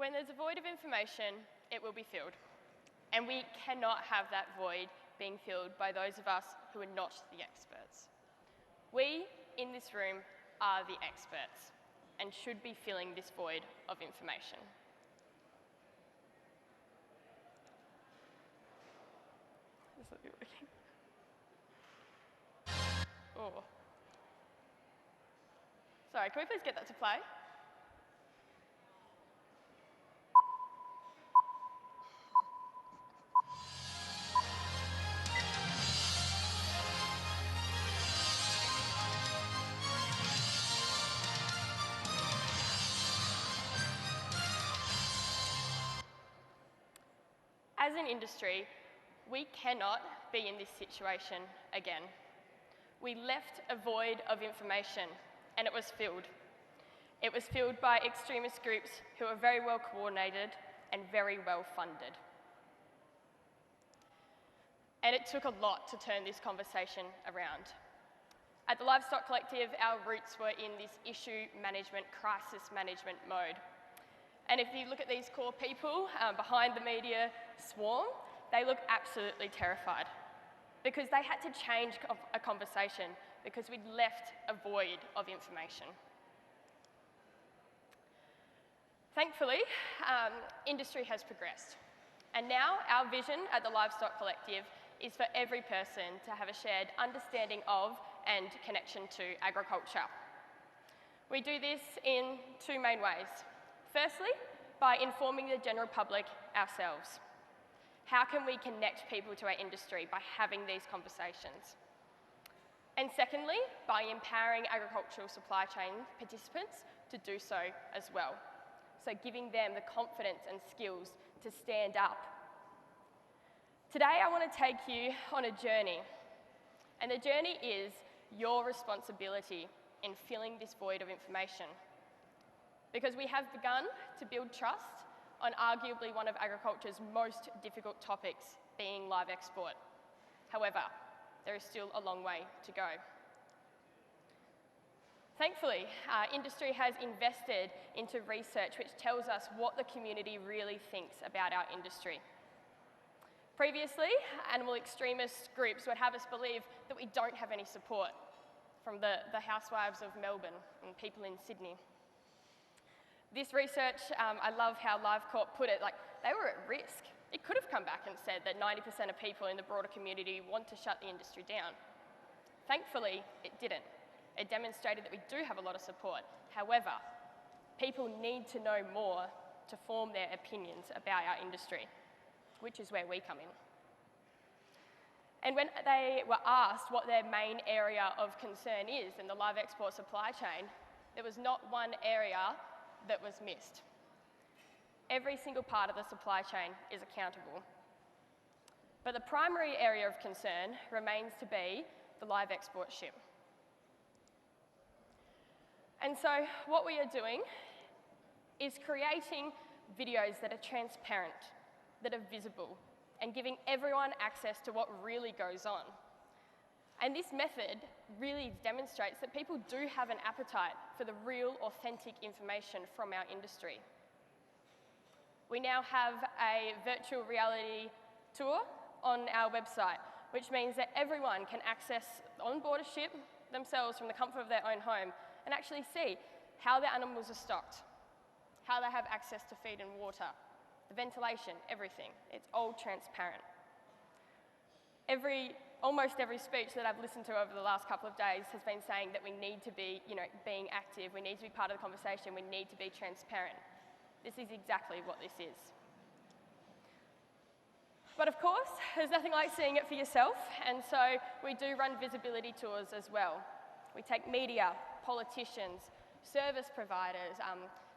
When there's a void of information, it will be filled. And we cannot have that void being filled by those of us who are not the experts. We, in this room, are the experts and should be filling this void of information. This will be working. Oh. Sorry, can we please get that to play? As an industry, we cannot be in this situation again. We left a void of information, and it was filled. It was filled by extremist groups who are very well coordinated and very well funded. And it took a lot to turn this conversation around. At the Livestock Collective, our roots were in this issue management, crisis management mode. And if you look at these core people behind the media swarm, they look absolutely terrified because they had to change a conversation because we'd left a void of information. Thankfully, industry has progressed. And now our vision at the Livestock Collective is for every person to have a shared understanding of and connection to agriculture. We do this in two main ways. Firstly, by informing the general public ourselves. How can we connect people to our industry by having these conversations? And secondly, by empowering agricultural supply chain participants to do so as well. So giving them the confidence and skills to stand up. Today, I want to take you on a journey. And the journey is your responsibility in filling this void of information. Because we have begun to build trust on arguably one of agriculture's most difficult topics, being live export. However, there is still a long way to go. Thankfully, our industry has invested into research which tells us what the community really thinks about our industry. Previously, animal extremist groups would have us believe that we don't have any support from the housewives of Melbourne and people in Sydney. This research, I love how LiveCorp put it, like they were at risk. It could have come back and said that 90% of people in the broader community want to shut the industry down. Thankfully, it didn't. It demonstrated that we do have a lot of support. However, people need to know more to form their opinions about our industry, which is where we come in. And when they were asked what their main area of concern is in the live export supply chain, there was not one area that was missed. Every single part of the supply chain is accountable. But the primary area of concern remains to be the live export ship. And so what we are doing is creating videos that are transparent, that are visible, and giving everyone access to what really goes on. And this method really demonstrates that people do have an appetite for the real, authentic information from our industry. We now have a virtual reality tour on our website, which means that everyone can access on-board a ship themselves from the comfort of their own home and actually see how their animals are stocked, how they have access to feed and water, the ventilation, everything. It's all transparent. Almost every speech that I've listened to over the last couple of days has been saying that we need to be, being active, we need to be part of the conversation, we need to be transparent. This is exactly what this is. But of course, there's nothing like seeing it for yourself, and so we do run visibility tours as well. We take media, politicians, service providers,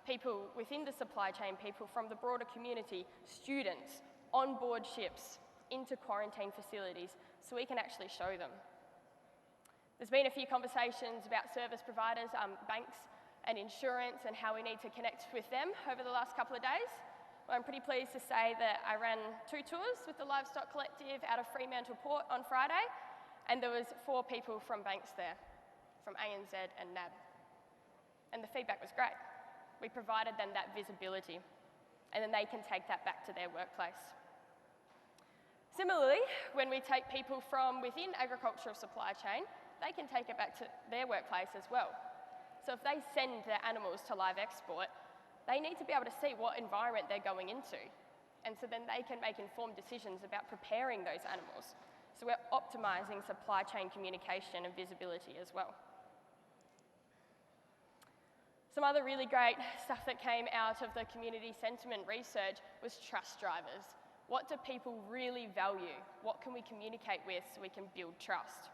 people within the supply chain, people from the broader community, students, on-board ships, into quarantine facilities, so we can actually show them. There's been a few conversations about service providers, banks and insurance, and how we need to connect with them over the last couple of days. Well, I'm pretty pleased to say that I ran 2 tours with the Livestock Collective out of Fremantle Port on Friday, and there was 4 people from banks there, from ANZ and NAB. And the feedback was great. We provided them that visibility. and then they can take that back to their workplace. Similarly, when we take people from within agricultural supply chain, they can take it back to their workplace as well. So if they send their animals to live export, they need to be able to see what environment they're going into. And so then they can make informed decisions about preparing those animals. So we're optimising supply chain communication and visibility as well. Some other really great stuff that came out of the community sentiment research was trust drivers. What do people really value? What can we communicate with so we can build trust?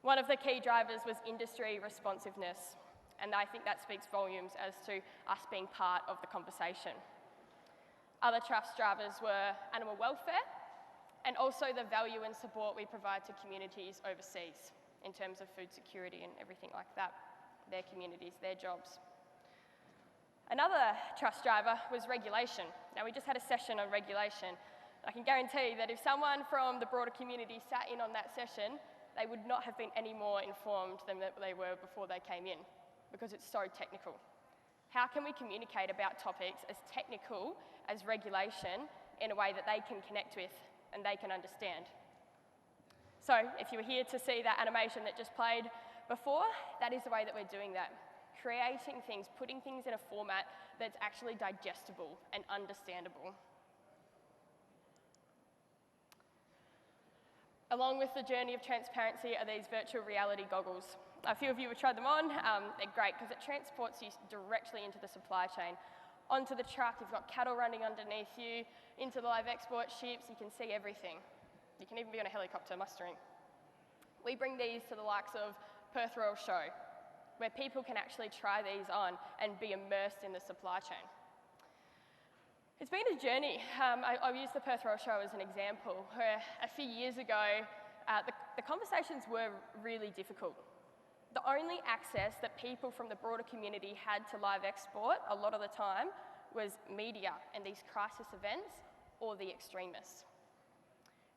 One of the key drivers was industry responsiveness, and I think that speaks volumes as to us being part of the conversation. Other trust drivers were animal welfare, and also the value and support we provide to communities overseas in terms of food security and everything like that, their communities, their jobs. Another trust driver was regulation. Now, we just had a session on regulation. I can guarantee that if someone from the broader community sat in on that session, they would not have been any more informed than they were before they came in, because it's so technical. How can we communicate about topics as technical as regulation in a way that they can connect with and they can understand? So if you were here to see that animation that just played before, that is the way that we're doing that. Creating things, putting things in a format that's actually digestible and understandable. Along with the journey of transparency are these virtual reality goggles. A few of you have tried them on. They're great because it transports you directly into the supply chain. Onto the truck, you've got cattle running underneath you, into the live export ships, you can see everything. You can even be on a helicopter mustering. We bring these to the likes of Perth Royal Show, where people can actually try these on and be immersed in the supply chain. It's been a journey. I'll use the Perth Royal Show as an example, where a few years ago, the conversations were really difficult. The only access that people from the broader community had to live export a lot of the time was media and these crisis events or the extremists.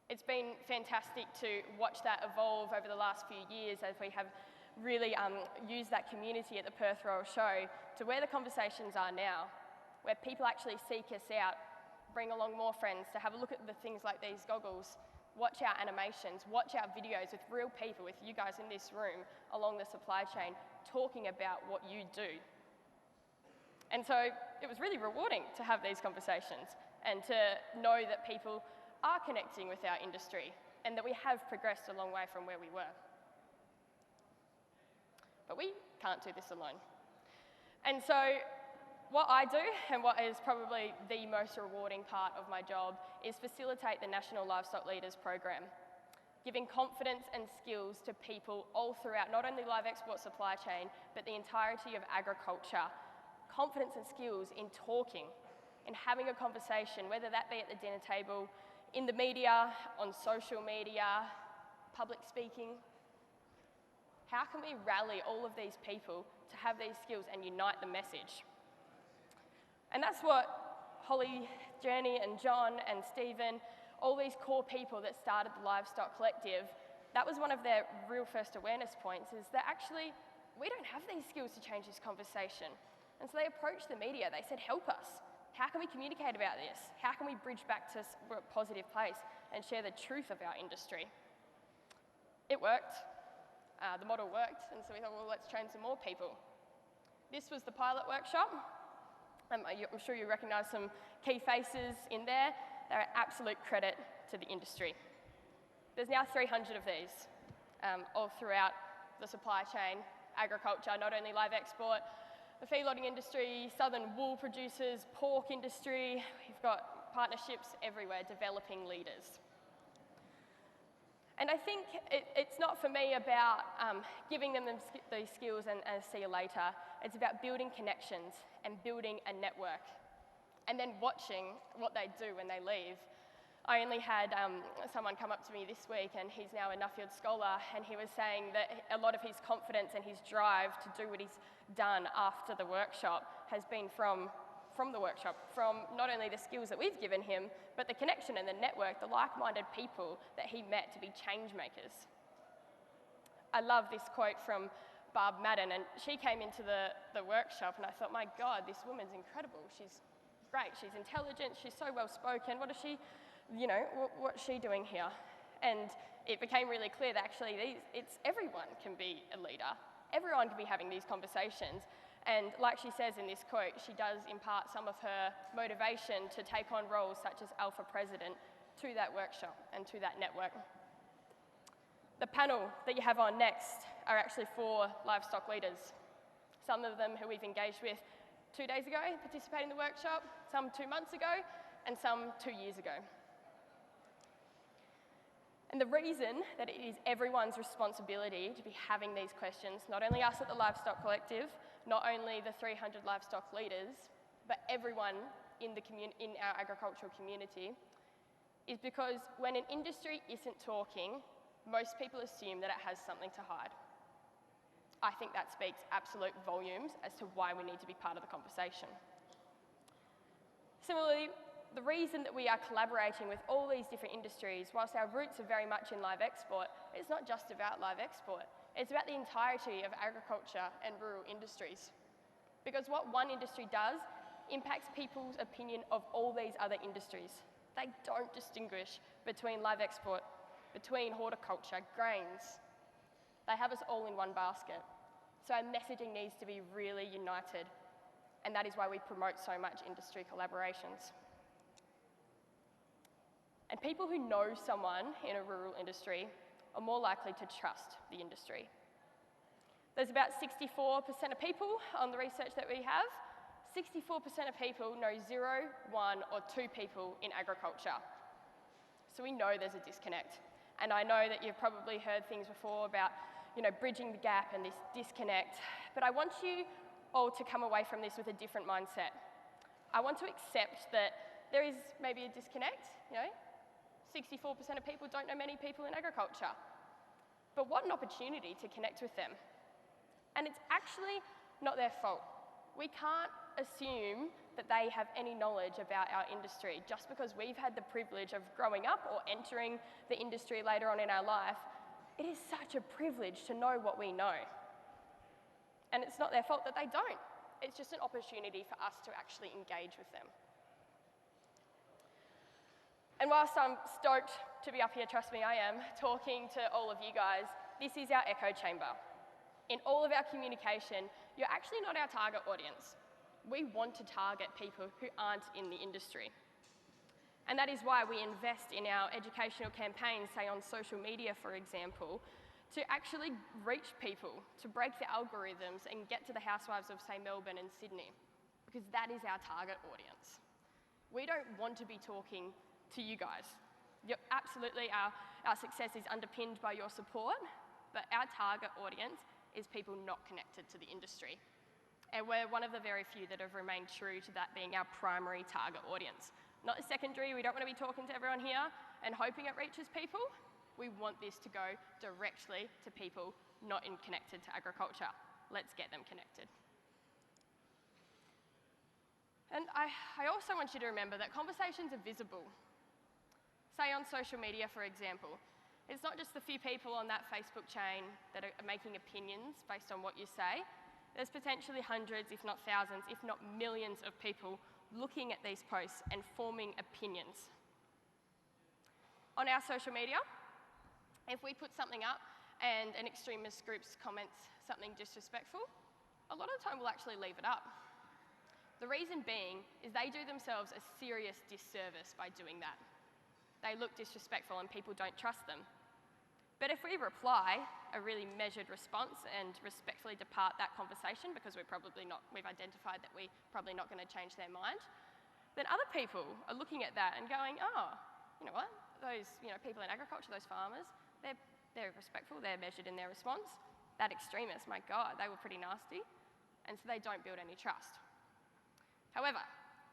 It's been fantastic to watch that evolve over the last few years as we have really used that community at the Perth Royal Show to where the conversations are now, where people actually seek us out, bring along more friends to have a look at the things like these goggles, watch our animations, watch our videos with real people, with you guys in this room along the supply chain, talking about what you do. And so it was really rewarding to have these conversations and to know that people are connecting with our industry and that we have progressed a long way from where we were. But we can't do this alone. And so what I do, and what is probably the most rewarding part of my job, is facilitate the National Livestock Leaders Program, giving confidence and skills to people all throughout not only live export supply chain, but the entirety of agriculture. Confidence and skills in talking, in having a conversation, whether that be at the dinner table, in the media, on social media, public speaking. How can we rally all of these people to have these skills and unite the message? And that's what Holly, Journey and John and Stephen, all these core people that started the Livestock Collective, that was one of their real first awareness points, is that actually we don't have these skills to change this conversation. And so they approached the media. They said, help us. How can we communicate about this? How can we bridge back to a positive place and share the truth of our industry? It worked. The model worked, and so we thought, well, let's train some more people. This was the pilot workshop. I'm sure you recognise some key faces in there. They're an absolute credit to the industry. There's now 300 of these, all throughout the supply chain, agriculture, not only live export, the feedlotting industry, southern wool producers, pork industry. We've got partnerships everywhere, developing leaders. And I think it's not for me about giving them these skills and see you later. It's about building connections and building a network, and then watching what they do when they leave. I only had someone come up to me this week, and he's now a Nuffield scholar, and he was saying that a lot of his confidence and his drive to do what he's done after the workshop has been from the workshop, from not only the skills that we've given him, but the connection and the network, the like-minded people that he met to be change makers. I love this quote from Barb Madden, and she came into the workshop, and I thought, my God, this woman's incredible. She's great, she's intelligent, she's so well-spoken, what is she, what's she doing here? And it became really clear that actually everyone can be a leader. Everyone can be having these conversations. And like she says in this quote, she does impart some of her motivation to take on roles such as Alpha President to that workshop and to that network. The panel that you have on next are actually 4 livestock leaders. Some of them who we've engaged with 2 days ago, participating in the workshop, some 2 months ago, and some 2 years ago. And the reason that it is everyone's responsibility to be having these questions, not only us at the Livestock Collective, not only the 300 livestock leaders, but everyone in our agricultural community, is because when an industry isn't talking, most people assume that it has something to hide. I think that speaks absolute volumes as to why we need to be part of the conversation. Similarly, the reason that we are collaborating with all these different industries, whilst our roots are very much in live export, it's not just about live export. It's about the entirety of agriculture and rural industries. Because what one industry does impacts people's opinion of all these other industries. They don't distinguish between live export, between horticulture, grains. They have us all in one basket. So our messaging needs to be really united. And that is why we promote so much industry collaborations. And people who know someone in a rural industry are more likely to trust the industry. There's about 64% of people on the research that we have. 64% of people know 0, 1, or 2 people in agriculture. So we know there's a disconnect. And I know that you've probably heard things before about, bridging the gap and this disconnect. But I want you all to come away from this with a different mindset. I want to accept that there is maybe a disconnect, 64% of people don't know many people in agriculture. But what an opportunity to connect with them. And it's actually not their fault. We can't assume that they have any knowledge about our industry just because we've had the privilege of growing up or entering the industry later on in our life. It is such a privilege to know what we know. And it's not their fault that they don't. It's just an opportunity for us to actually engage with them. And whilst I'm stoked to be up here, trust me, I am, talking to all of you guys, this is our echo chamber. In all of our communication, you're actually not our target audience. We want to target people who aren't in the industry. And that is why we invest in our educational campaigns, say on social media, for example, to actually reach people, to break the algorithms and get to the housewives of, say, Melbourne and Sydney, because that is our target audience. We don't want to be talking to you guys. Absolutely, our success is underpinned by your support, but our target audience is people not connected to the industry. And we're one of the very few that have remained true to that being our primary target audience. Not a secondary, we don't want to be talking to everyone here and hoping it reaches people. We want this to go directly to people not connected to agriculture. Let's get them connected. And I also want you to remember that conversations are visible. Say on social media, for example, it's not just the few people on that Facebook chain that are making opinions based on what you say. There's potentially hundreds, if not thousands, if not millions of people looking at these posts and forming opinions. On our social media, if we put something up and an extremist group comments something disrespectful, a lot of the time we'll actually leave it up. The reason being is they do themselves a serious disservice by doing that. They look disrespectful and people don't trust them. But if we reply a really measured response and respectfully depart that conversation because we've identified that we're probably not going to change their mind, then other people are looking at that and going, oh, you know what, those people in agriculture, those farmers, they're respectful, they're measured in their response. That extremist, my God, they were pretty nasty. And so they don't build any trust. However,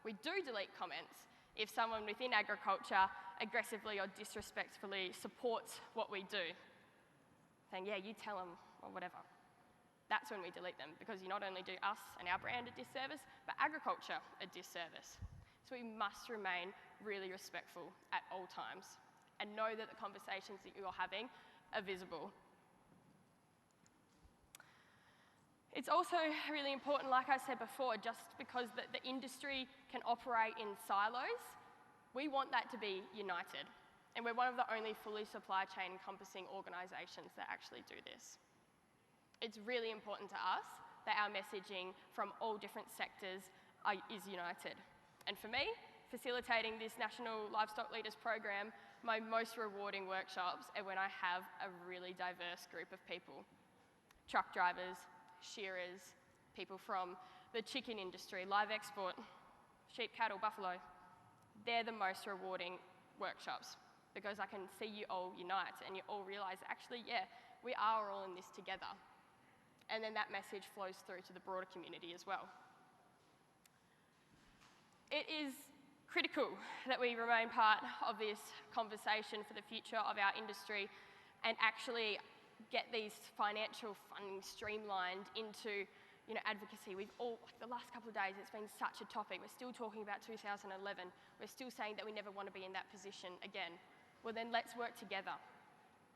we do delete comments if someone within agriculture aggressively or disrespectfully supports what we do, saying, yeah, you tell them, or whatever. That's when we delete them, because you not only do us and our brand a disservice, but agriculture a disservice. So we must remain really respectful at all times and know that the conversations that you're having are visible. It's also really important, like I said before, just because the industry can operate in silos, we want that to be united. And we're one of the only fully supply chain encompassing organisations that actually do this. It's really important to us that our messaging from all different sectors is united. And for me, facilitating this National Livestock Leaders Program, my most rewarding workshops are when I have a really diverse group of people. Truck drivers, shearers, people from the chicken industry, live export, sheep, cattle, buffalo. They're the most rewarding workshops because I can see you all unite and you all realise, actually, yeah, we are all in this together. And then that message flows through to the broader community as well. It is critical that we remain part of this conversation for the future of our industry and actually get these financial funding streamlined into advocacy. We've all, the last couple of days, it's been such a topic. We're still talking about 2011. We're still saying that we never want to be in that position again. Well, then let's work together.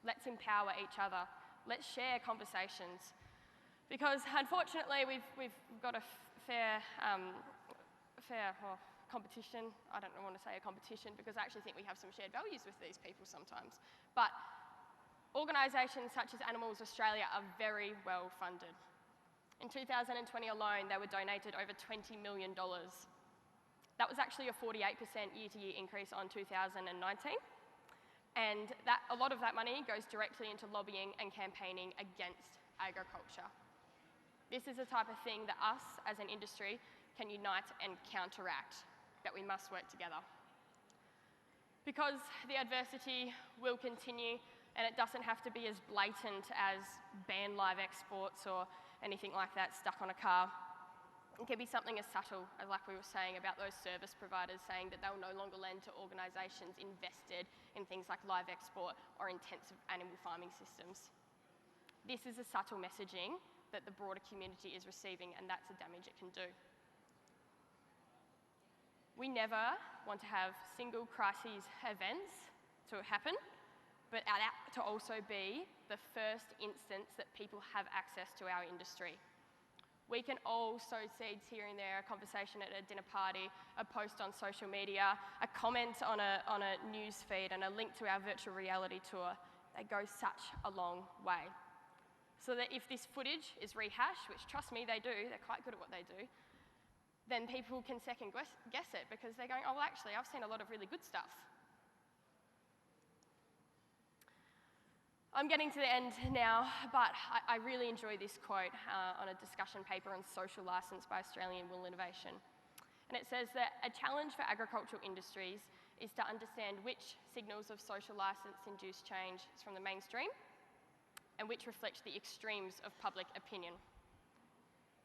Let's empower each other. Let's share conversations. Because unfortunately, we've got a fair competition. I don't want to say a competition because I actually think we have some shared values with these people sometimes. But organisations such as Animals Australia are very well funded. In 2020 alone, they were donated over $20 million. That was actually a 48% year-to-year increase on 2019. And a lot of that money goes directly into lobbying and campaigning against agriculture. This is the type of thing that us as an industry can unite and counteract, that we must work together. Because the adversity will continue, and it doesn't have to be as blatant as ban live exports or anything like that stuck on a car. It can be something as subtle as, like we were saying, about those service providers saying that they'll no longer lend to organisations invested in things like live export or intensive animal farming systems. This is a subtle messaging that the broader community is receiving, and that's the damage it can do. We never want to have single crises events to happen, but to also be the first instance that people have access to our industry. We can all sow seeds here and there, a conversation at a dinner party, a post on social media, a comment on a news feed, and a link to our virtual reality tour. They go such a long way. So that if this footage is rehashed, which trust me, they do, they're quite good at what they do, then people can second guess it because they're going, oh, well, actually, I've seen a lot of really good stuff. I'm getting to the end now, but I really enjoy this quote on a discussion paper on social licence by Australian Wool Innovation. And it says that a challenge for agricultural industries is to understand which signals of social licence induce change from the mainstream and which reflect the extremes of public opinion.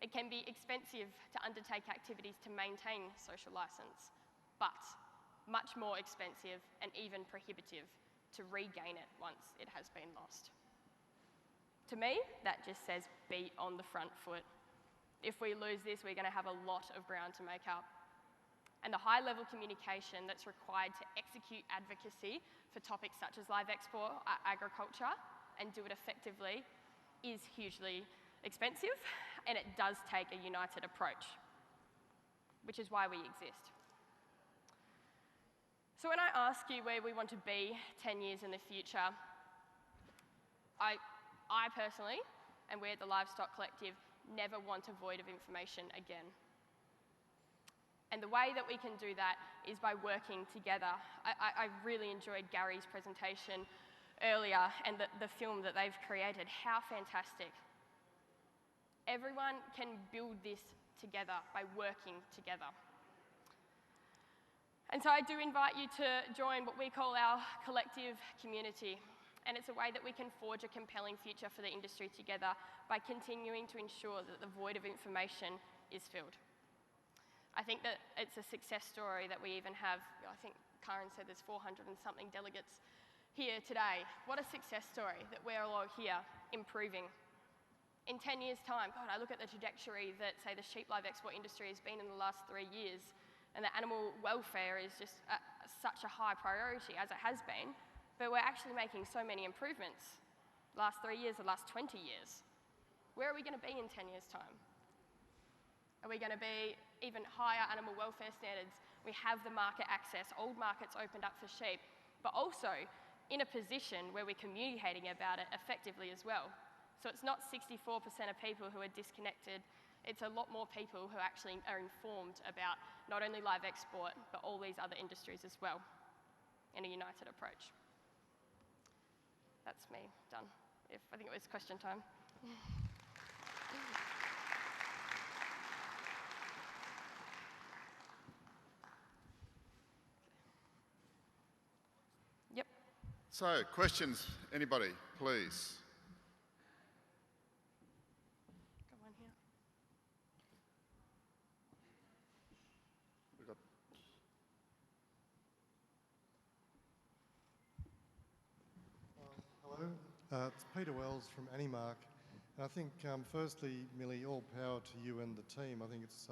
It can be expensive to undertake activities to maintain social licence, but much more expensive and even prohibitive to regain it once it has been lost. To me, that just says be on the front foot. If we lose this, we're going to have a lot of ground to make up. And the high-level communication that's required to execute advocacy for topics such as live export, agriculture, and do it effectively is hugely expensive, and it does take a united approach, which is why we exist. So when I ask you where we want to be 10 years in the future, I personally, and we're the Livestock Collective, never want a void of information again. And the way that we can do that is by working together. I really enjoyed Gary's presentation earlier and the film that they've created. How fantastic. Everyone can build this together by working together. And so I do invite you to join what we call our collective community. And it's a way that we can forge a compelling future for the industry together by continuing to ensure that the void of information is filled. I think that it's a success story that we even have, I think Karen said there's 400 and something delegates here today. What a success story that we're all here improving. In 10 years' time, God, I look at the trajectory that, say, the sheep live export industry has been in the last 3 years, and that animal welfare is just such a high priority, as it has been, but we're actually making so many improvements. The last 3 years, the last 20 years. where are we going to be in 10 years' time? Are we going to be even higher animal welfare standards? We have the market access, old markets opened up for sheep, but also in a position where we're communicating about it effectively as well. So it's not 64% of people who are disconnected, it's a lot more people who actually are informed about not only live export, but all these other industries as well, in a united approach. That's me, done. I think it was question time. Yep. So, questions, anybody, please? Go on here. We've got... Hello, it's Peter Wells from Animark. And I think, firstly, Millie, all power to you and the team. I think it's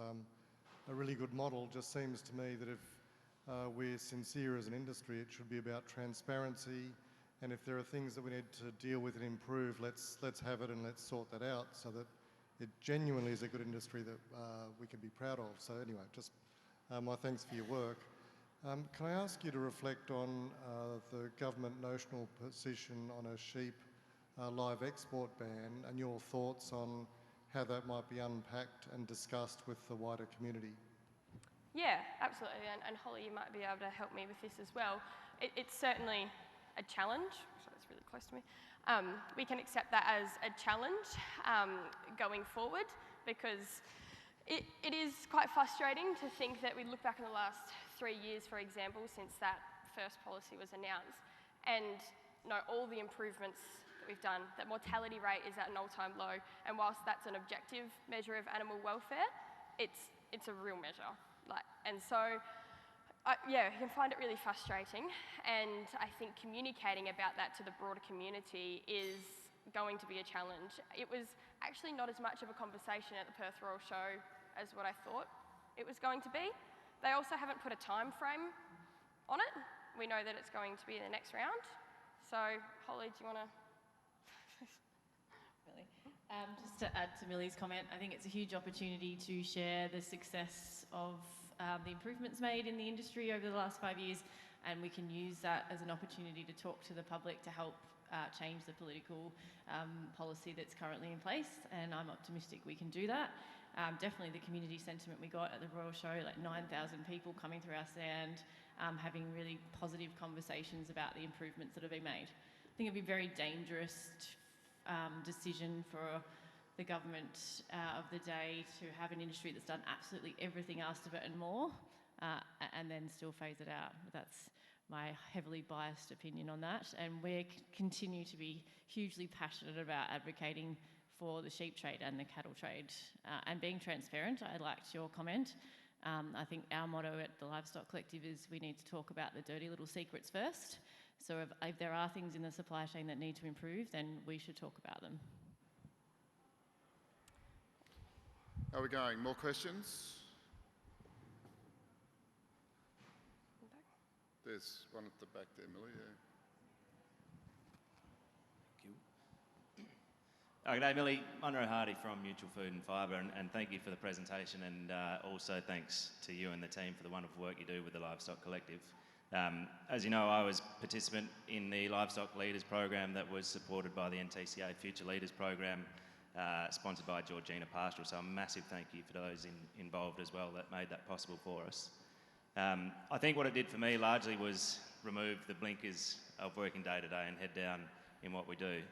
a really good model. Just seems to me that if we're sincere as an industry, it should be about transparency. And if there are things that we need to deal with and improve, let's have it and let's sort that out so that it genuinely is a good industry that we can be proud of. So anyway, just my thanks for your work. Can I ask you to reflect on the government notional position on a sheep live export ban and your thoughts on how that might be unpacked and discussed with the wider community? Yeah, absolutely, and Holly, you might be able to help me with this as well. It's certainly a challenge. Sorry, that's really close to me. We can accept that as a challenge going forward, because it is quite frustrating to think that we look back in the last 3 years, for example, since that first policy was announced, and know all the improvements that we've done. That mortality rate is at an all-time low, and whilst that's an objective measure of animal welfare, it's a real measure. And so, yeah, you can find it really frustrating, and I think communicating about that to the broader community is going to be a challenge. It was actually not as much of a conversation at the Perth Royal Show as what I thought it was going to be. They also haven't put a time frame on it. We know that it's going to be the next round. So, Holly, do you want to? Really? Just to add to Millie's comment, I think it's a huge opportunity to share the success of the improvements made in the industry over the last 5 years, and we can use that as an opportunity to talk to the public to help change the political policy that's currently in place, and I'm optimistic we can do that. Definitely the community sentiment we got at the Royal Show, like 9,000 people coming through our stand, having really positive conversations about the improvements that have been made. I think it'd be a very dangerous decision for the government of the day to have an industry that's done absolutely everything asked of it and more, and then still phase it out. That's my heavily biased opinion on that, and we continue to be hugely passionate about advocating for the sheep trade and the cattle trade, and being transparent. I liked your comment. I think our motto at the Livestock Collective is we need to talk about the dirty little secrets first. So if there are things in the supply chain that need to improve, then we should talk about them. Are we going? More questions? There's one at the back there, Millie. Yeah. Good day, Millie. Munro Hardy from Mutual Food and Fibre, and thank you for the presentation, and also thanks to you and the team for the wonderful work you do with the Livestock Collective. As you know, I was a participant in the Livestock Leaders Program that was supported by the NTCA Future Leaders Program, sponsored by Georgina Pastoral, so a massive thank you for those involved as well that made that possible for us. I think what it did for me largely was remove the blinkers of working day to day and head down in what we do.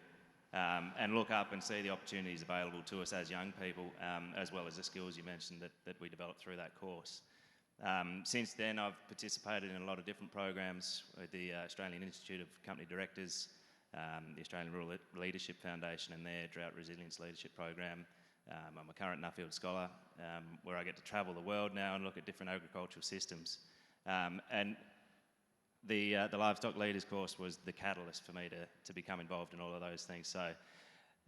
And look up and see the opportunities available to us as young people, as well as the skills you mentioned that we developed through that course. Since then, I've participated in a lot of different programs with the Australian Institute of Company Directors, the Australian Rural Leadership Foundation and their Drought Resilience Leadership Program. I'm a current Nuffield Scholar, where I get to travel the world now and look at different agricultural systems. And the Livestock Leaders course was the catalyst for me to become involved in all of those things. So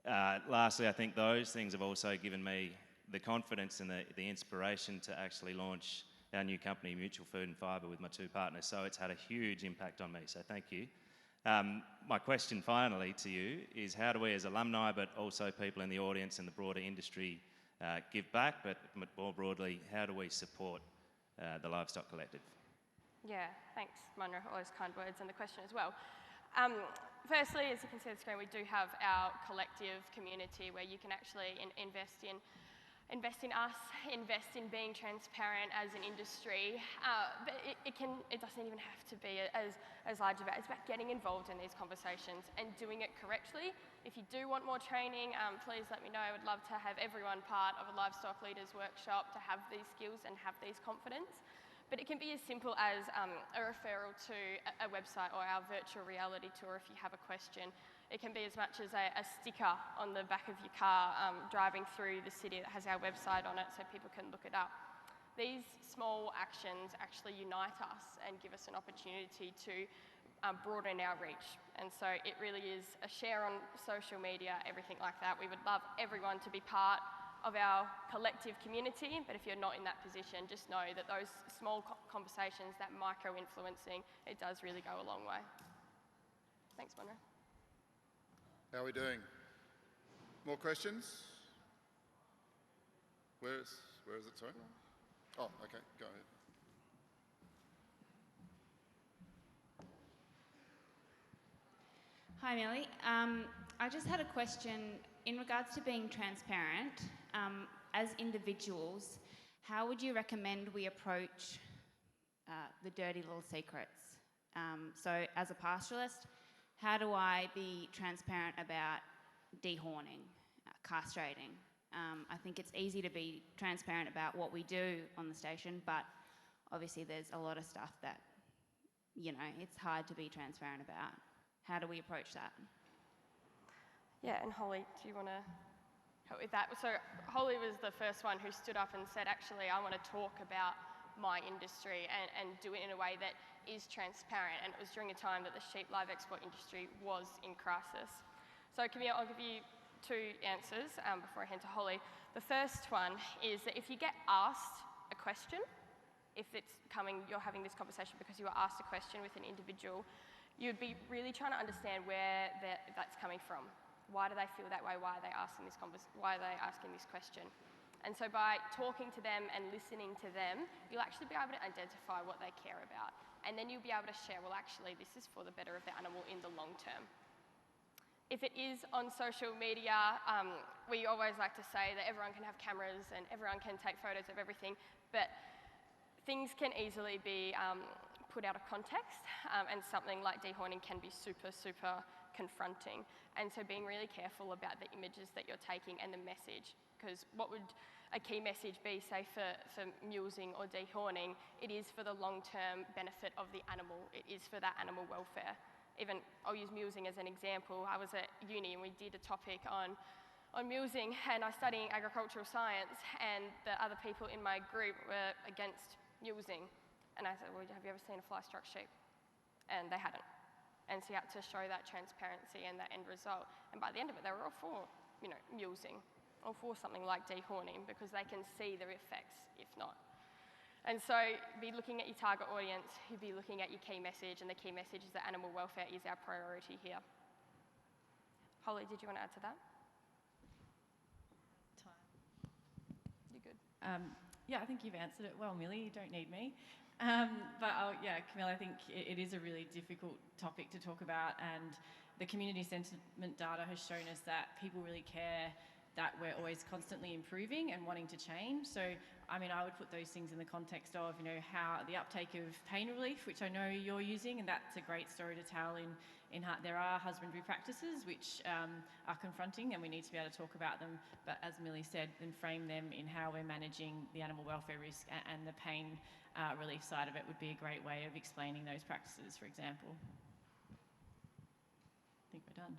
lastly, I think those things have also given me the confidence and the inspiration to actually launch our new company, Mutual Food and Fibre, with my two partners. So it's had a huge impact on me, so thank you. My question finally to you is, how do we as alumni, but also people in the audience and the broader industry, give back, but more broadly, how do we support the Livestock Collective? Yeah, thanks, Munro, for all those kind words and the question as well. Firstly, as you can see on the screen, we do have our collective community where you can actually invest in us, invest in being transparent as an industry. But it doesn't even have to be as large about. It's about getting involved in these conversations and doing it correctly. If you do want more training, please let me know. I would love to have everyone part of a livestock leaders workshop to have these skills and have these confidence. But it can be as simple as a referral to a website or our virtual reality tour if you have a question. It can be as much as a sticker on the back of your car driving through the city that has our website on it so people can look it up. These small actions actually unite us and give us an opportunity to broaden our reach. And so it really is a share on social media, everything like that. We would love everyone to be part of our collective community, but if you're not in that position, just know that those small conversations, that micro-influencing, it does really go a long way. Thanks, Munro. How are we doing? More questions? Where is it, sorry? Oh, okay, go ahead. Hi, Millie. I just had a question in regards to being transparent. As individuals, how would you recommend we approach the dirty little secrets? So as a pastoralist, how do I be transparent about dehorning, castrating? I think it's easy to be transparent about what we do on the station, but obviously there's a lot of stuff that, you know, it's hard to be transparent about. How do we approach that? Yeah, and Holly, do you want to help with that? So Holly was the first one who stood up and said, actually, I want to talk about my industry and do it in a way that is transparent. And it was during a time that the sheep live export industry was in crisis. So Camille, I'll give you two answers before I hand to Holly. The first one is that if you get asked a question, if it's coming, you're having this conversation because you were asked a question with an individual, you'd be really trying to understand where that's coming from. Why do they feel that way? Why are they asking this question? And so by talking to them and listening to them, you'll actually be able to identify what they care about. And then you'll be able to share, well, actually, this is for the better of the animal in the long term. If it is on social media, we always like to say that everyone can have cameras and everyone can take photos of everything, but things can easily be put out of context, and something like dehorning can be super, super confronting. And so being really careful about the images that you're taking and the message, because what would a key message be, say, for mulesing or dehorning? It is for the long-term benefit of the animal. It is for that animal welfare. Even, I'll use mulesing as an example. I was at uni and we did a topic on mulesing, and I was studying agricultural science, and the other people in my group were against mulesing. And I said, well, have you ever seen a fly-struck sheep? And they hadn't. And so you had to show that transparency and that end result. And by the end of it, they were all for, mulesing, or for something like dehorning, because they can see the effects, if not. And so be looking at your target audience, you'd be looking at your key message, and the key message is that animal welfare is our priority here. Holly, did you want to add to that? Time. You're good. Yeah, I think you've answered it well, Millie. You don't need me. Yeah, Camille, I think it is a really difficult topic to talk about, and the community sentiment data has shown us that people really care that we're always constantly improving and wanting to change. So, I mean, I would put those things in the context of, how the uptake of pain relief, which I know you're using, and that's a great story to tell there are husbandry practices which are confronting, and we need to be able to talk about them, but as Millie said, then frame them in how we're managing the animal welfare risk, and the pain relief side of it would be a great way of explaining those practices, for example. I think we're done.